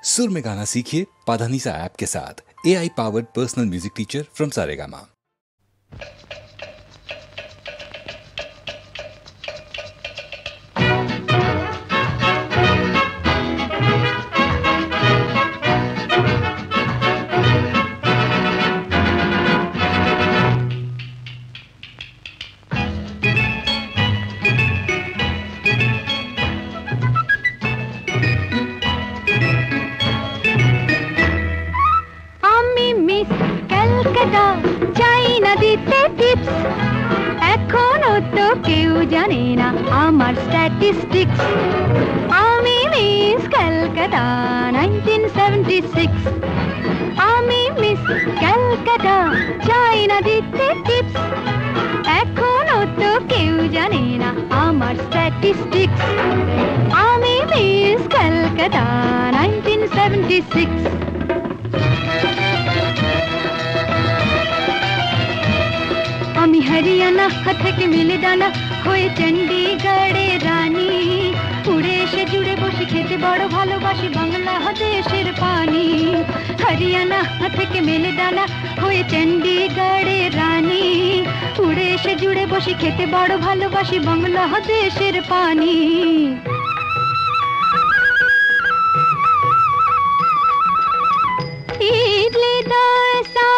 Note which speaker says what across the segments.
Speaker 1: सुर में गाना सीखिए पाधानीसा ऐप के साथ। AI powered personal music teacher from Saregama.
Speaker 2: Statistics আমি মিস কলকাতা 1976 আমি মিস কলকাতা চাই না দিতে টিপস এখনো তো কেউ জানে না আমার স্ট্যাটিস্টিক্স আমি মিস কলকাতা 1976 আমি হরিয়ানা থেকে মিলে দানা হয়ে চণ্ডীগড়ে রানী উড়ে এসে জুড়ে বসে খেতে বড় ভালোবাসি বাংলাদেশের পানি হরিয়ানা থেকে মেলে দানা হয়ে চণ্ডীগড়ে রানী উড়ে এসে জুড়ে বসে খেতে বড় ভালোবাসি বাংলাদেশের পানি ইডলি দোসা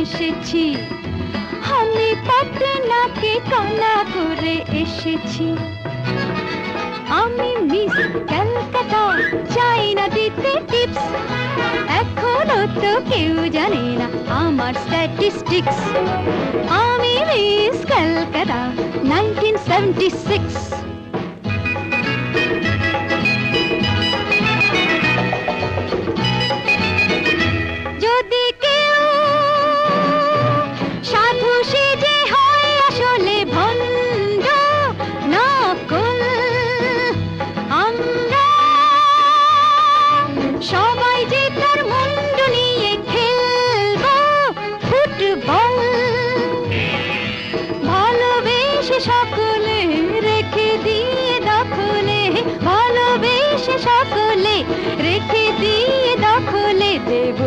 Speaker 2: এসেছি আমি পাটনাকে কলা করে এসেছি আমি মিস কলকাতা চাই না দিতে টিপস এখনো তো কেউ জানে না আমার স্ট্যাটিস্টিক্স আমি মিস কলকাতা 1976 সকলে রেখে দিয়ে দখলে দেব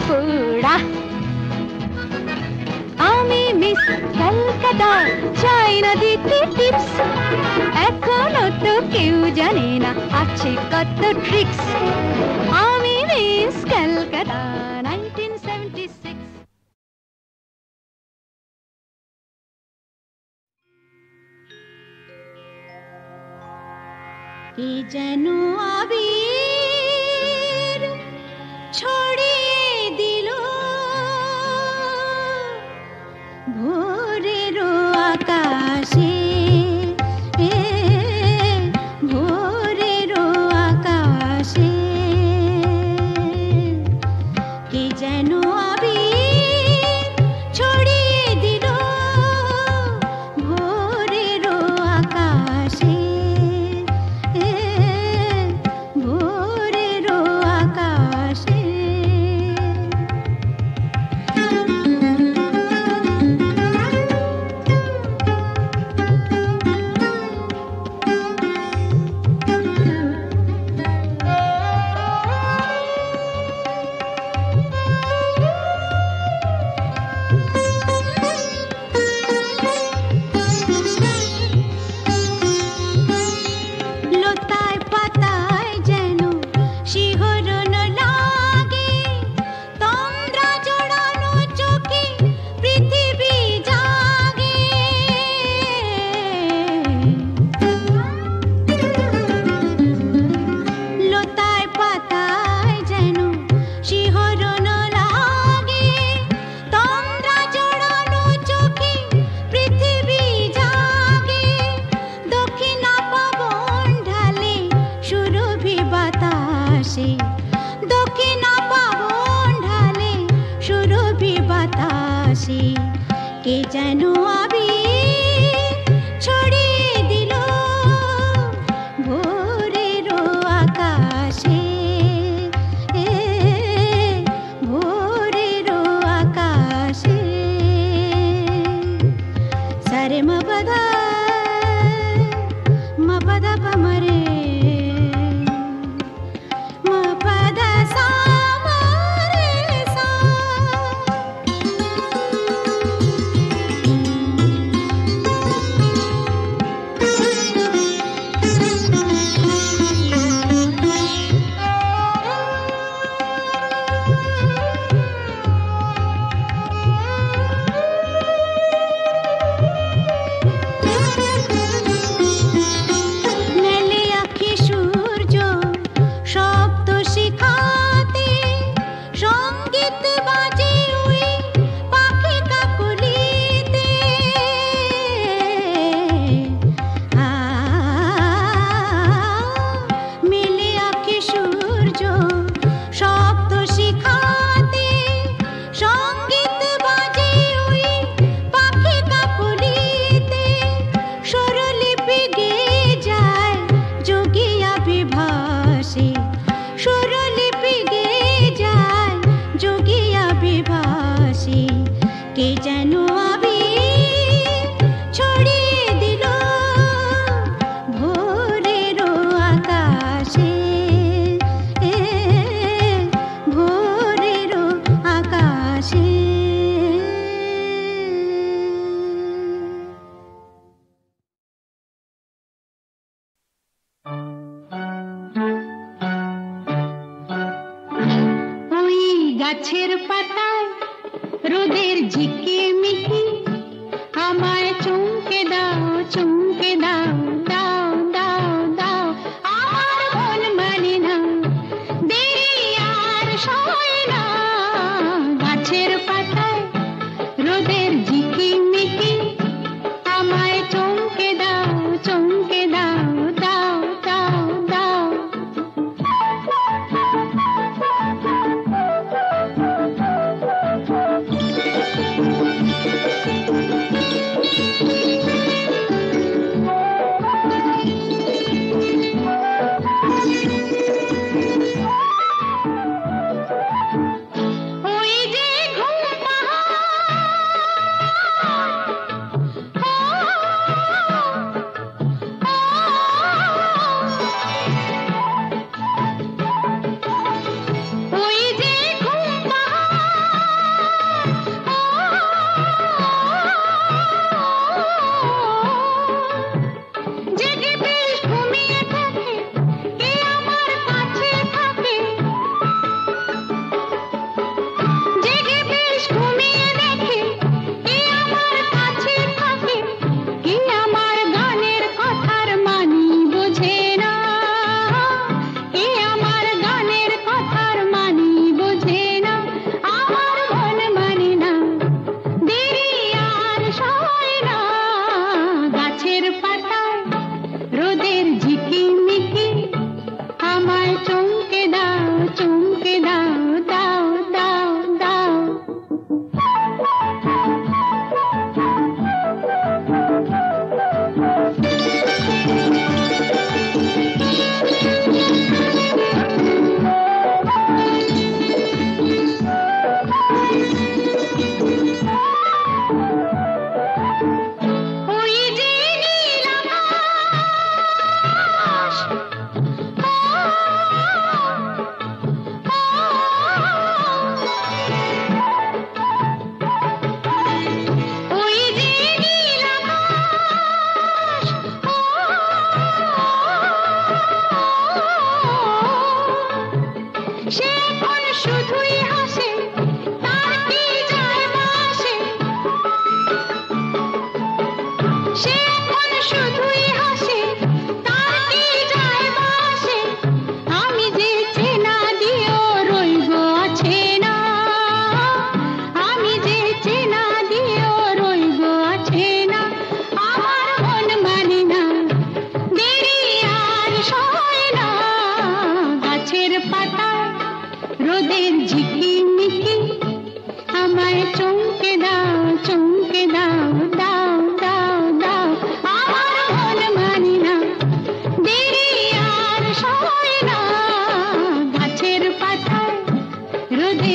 Speaker 2: পোড়া আমি মিস কলকাতা চাই না দিতে টিপস এখনো তো কেউ জানে না আছে কত ট্রিক্স আমি মিস কলকাতা 1976 কি যেন আবির ছড়িয়ে দিল ভোরের আকাশে ভোরের আকাশে কি যেন আবির ছড়িয়ে দিল ভোরের আকাশে
Speaker 3: বাতাসে কে যেন আবির ছড়িয়ে দিল ভোরেরও আকাশে, ভোরেরও আকাশে। সারে মপদা মপদা পমরে মপদা সা মরে সা। কে যেন আবির ছড়িয়ে দিল ভোরেরও আকাশে, ভোরেরও আকাশে। ওই গাছের পাতায় রোদের ঝিকিমিকি আমায় চমকে দাও, চমকে দাও, দাও দাও দাও। আমার মন মানে না, দেরি আর সয় না। গাছের পাতায় রোদের ঝিকিমিকি আমায় চমকে দাও, চমকে দাও, দাও দাও দাও। ওই যে ঘুম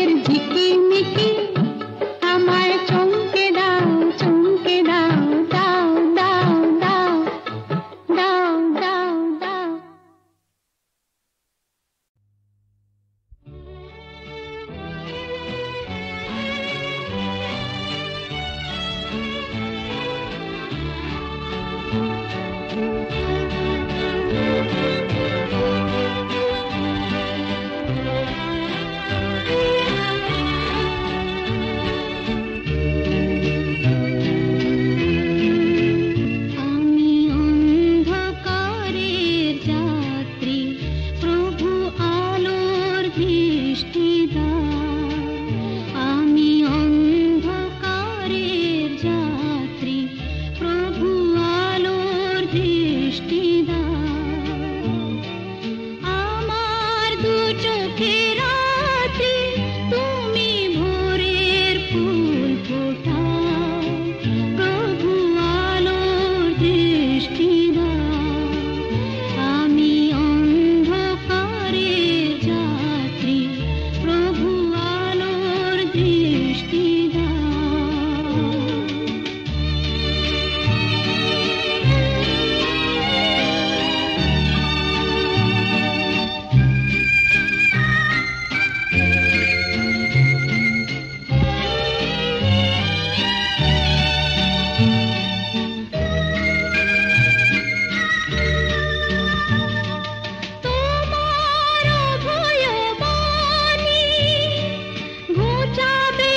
Speaker 3: রোদের ঝিকিমিকি আমায় চমকে দাও চমকে দাও দাও দাও দাও দাও দাও দাও। ঘোচাবে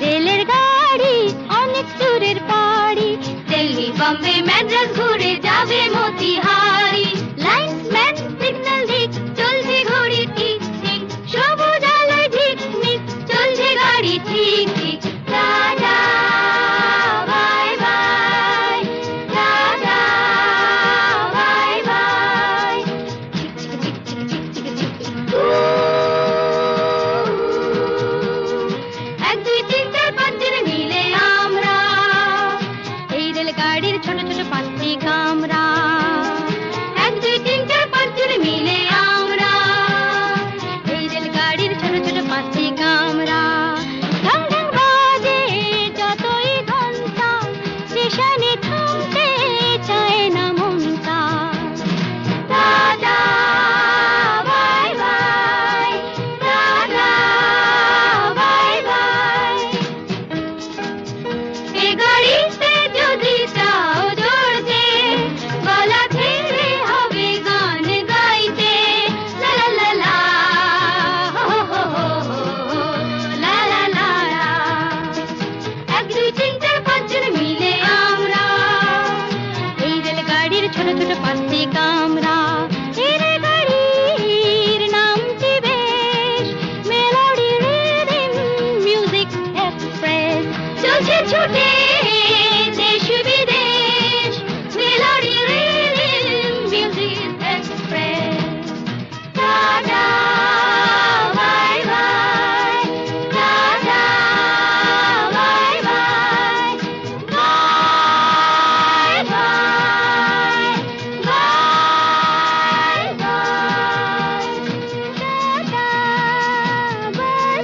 Speaker 2: রেলের গাড়ি অনেক দূরের পাড়ি, দিল্লি বম্বে ম্যাড্রাস ঘুরে যাবে মতিহারি। লাইনম্যান সিগন্যাল দিক, চলছে ঘড়ি ঠিক ঠিক, সবুজ আলোয় ঝিকমিক, চলছে গাড়ি ঠিক ঠিক। Tata bye bye, tata bye by. এক দুই তিন চার পাঁচ জন মিলে আমরা এই রেলগাড়ির ছোট ছোট পাঁচটি কামরা। এক দুই তিন চার পাঁচ জন মিলে আমরা এই রেলগাড়ির ছোট ছোট পাঁচটি কামরা। ঢং ঢং বাজে যতই ঘন্টা, স্টেশনে থামতে চায় না মনটা। Tata bye bye, tata bye bye. এ গাড়িতে যদি চাও চড়তে, গলা ছেড়ে হবে গান গাইতে। লা লা লা লা, হো হো হো হো, লা লা লা লা। এক দুই তিন চার পাঁচ জন মিলে আমরা এই রেলগাড়ির ছোট ছোট পাঁচটি কামরা। এই রেলগাড়ির নামটি বেশ মেলোডি রিদিম মিউজিক এক্সপ্রেস। চলছে ছুটে দেশ বিদেশ, melody rhythm music express. Tata bye bye, tata bye by, bye bye, by bye, tata by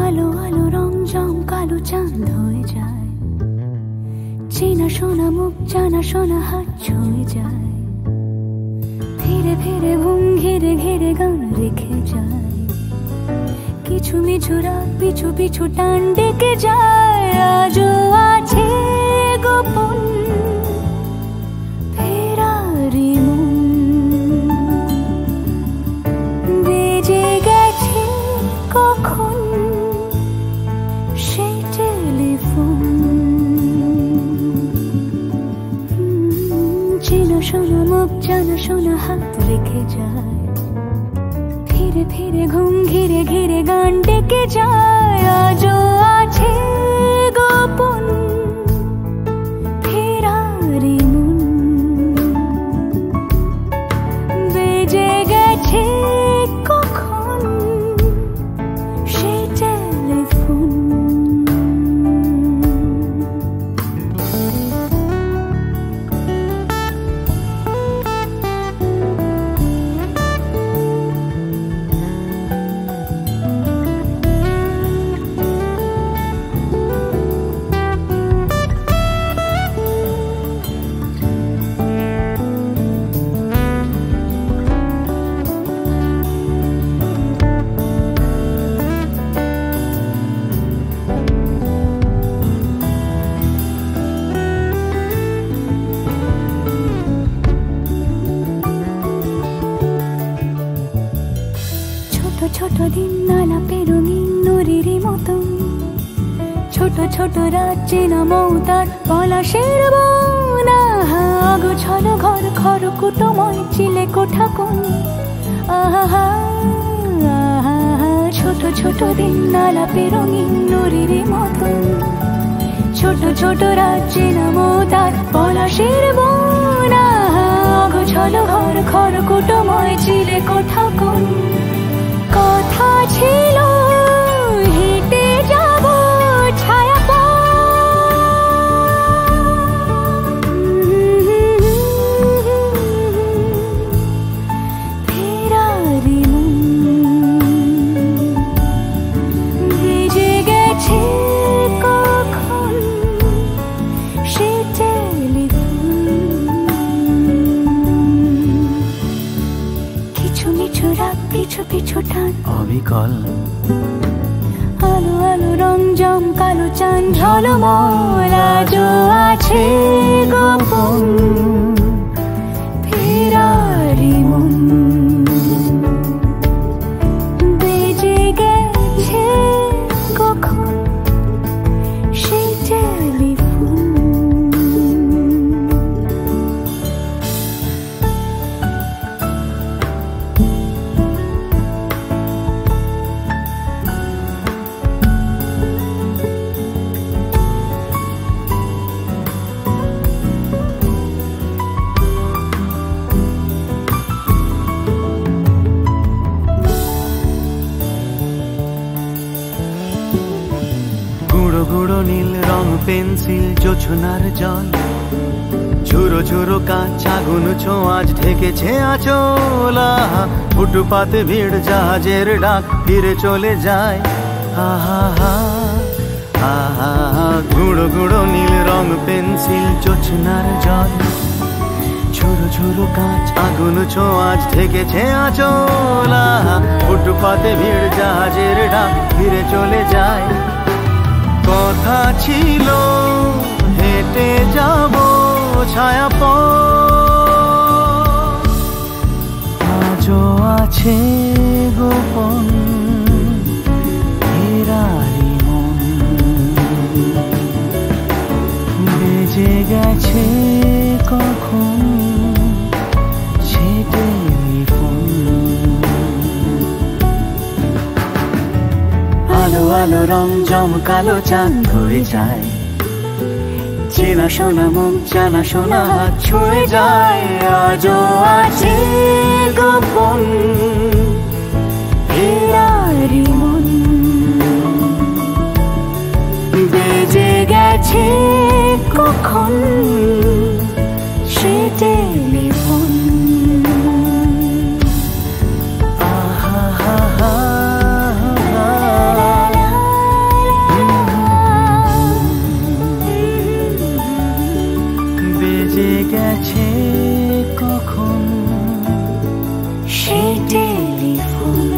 Speaker 3: আলো আলো রং জং কালো চাঁদ হয়ে যায়, চেনা শোনা মুখ জানা শোনা হাত ছুঁয়ে যায়। ধীরে ধীরে ঘুম ঘিরে ঘিরে গান রেখে যায়, কিছু মিছু রাত পিছু পিছু টান ডেকে যায়। আজও আছে গোপন ফেরারি মন, বেজে গেছে কখন সেই টেলিফোন। চেনা শোনা মুখ জানা শোনা হাত রেখে যায়, ধীরে ধীরে ঘুম ঘিরে ঘিরে গান ডেকে যায়। আজও আছে গোপন ফেরারি মন, বেজে গেছে কখন সেই টেলিফোন। ছোট দিন আলাপের রঙিন নুরির মতন, ছোট ছোট রাজ্যে নামও তার পলাশের বন। গোছানো ঘর খড়কুটোময় চিলে কোঠা কোন, আহা ছোট ছোট দিন আলাপের রঙিন নুরির মতন, ছোট ছোট রাজ্যে নামও তার পলাশের বন। গোছানো ঘর খড়কুটোময় চিলে কোঠা কোন। কথা ছিল হেঁটে যাব ছায়া ফেরারি ভেজে গেছে কখন সে কিছু মিছু রাত পিছু পিছু টান
Speaker 4: অবিকল,
Speaker 3: আলো আলো রং জম কালো চান ঝলমল আজও আছে গোপন ফেরারি মন। বেজে গেছে কখন সেই টেলিফোন।
Speaker 4: গুঁড়ো নীল রং পেন্সিল জোছনার জল, ঝুরো ঝুরো কাঁচ আগুন ছোঁয়াজ ঢেকেছে আঁচল। ফুটপাতে ভিড় জাহাজের ডাক ফিরে চলে যায়। আহা আহা গুঁড়ো গুঁড়ো নীল রং পেন্সিল জোছনার জল, ঝুরো ঝুরো কাঁচ আগুন ছোঁয়াজ ঢেকেছে আঁচল। ফুটপাতে ভিড় জাহাজের ডাক ফিরে চলে যায়। কথা ছিল হেঁটে যাব ছায়া আজও আছে গোপন ফেরারি মন। বেজে গেছে কখন সে টেলিফোন। আলো আলো রং জমকালো চাঁদ হয়ে যায়, চেনা শোনা মুখ জানা শোনা হাত ছুঁয়ে যায়। আজও আছে গোপন ফেরারি মন। বেজে গেছে কখন সে টেলিফোন। বেজে গেছে কখন সে টেলিফোন।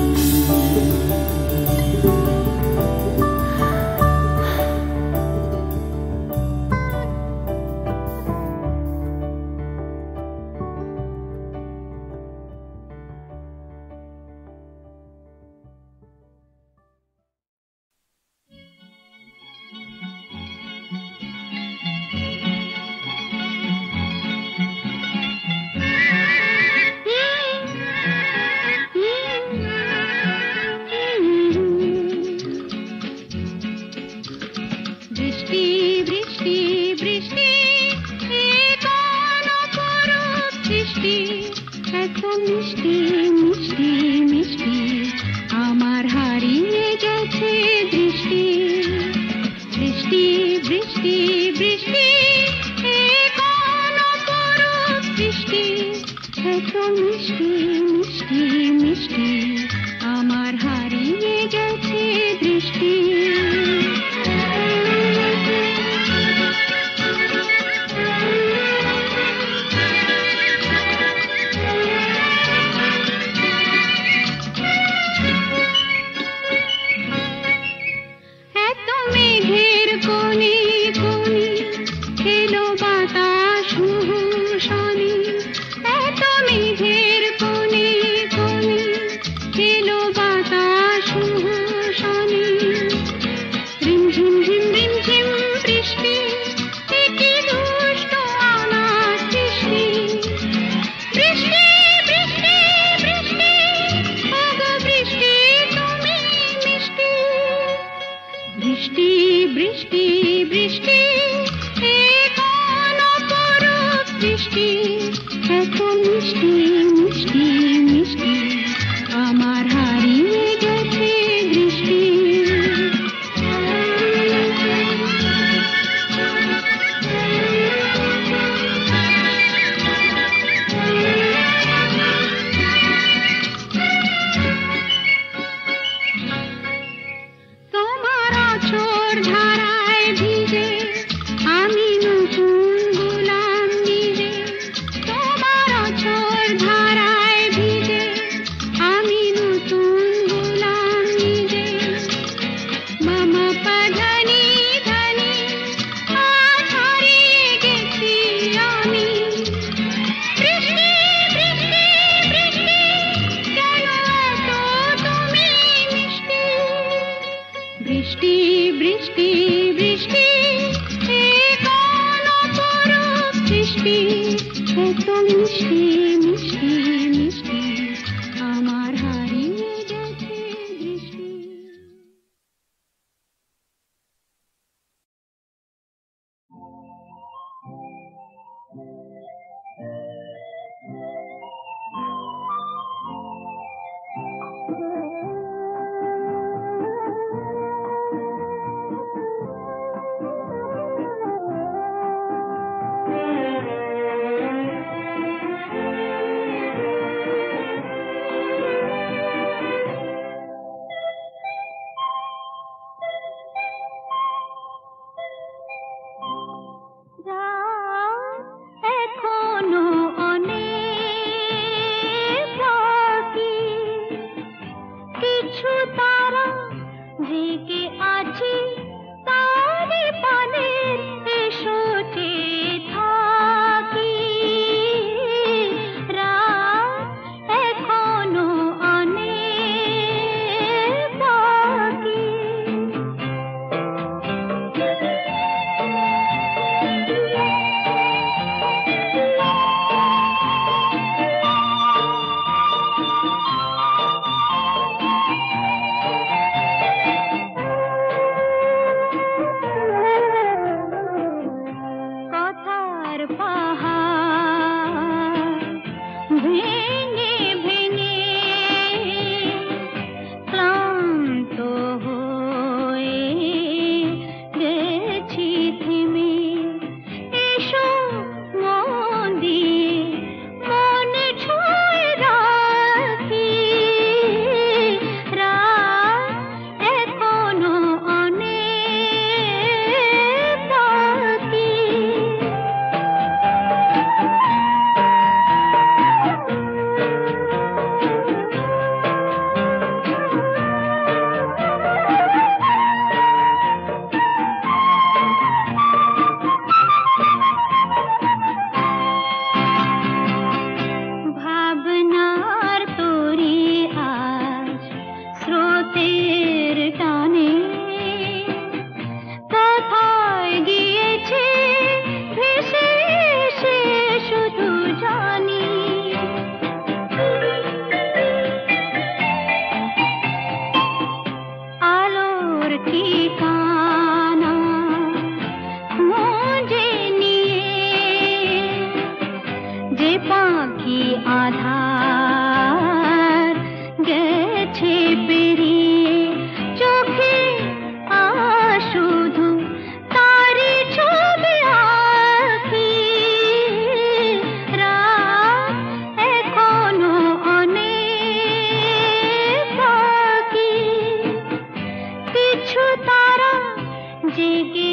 Speaker 2: তারা জেগে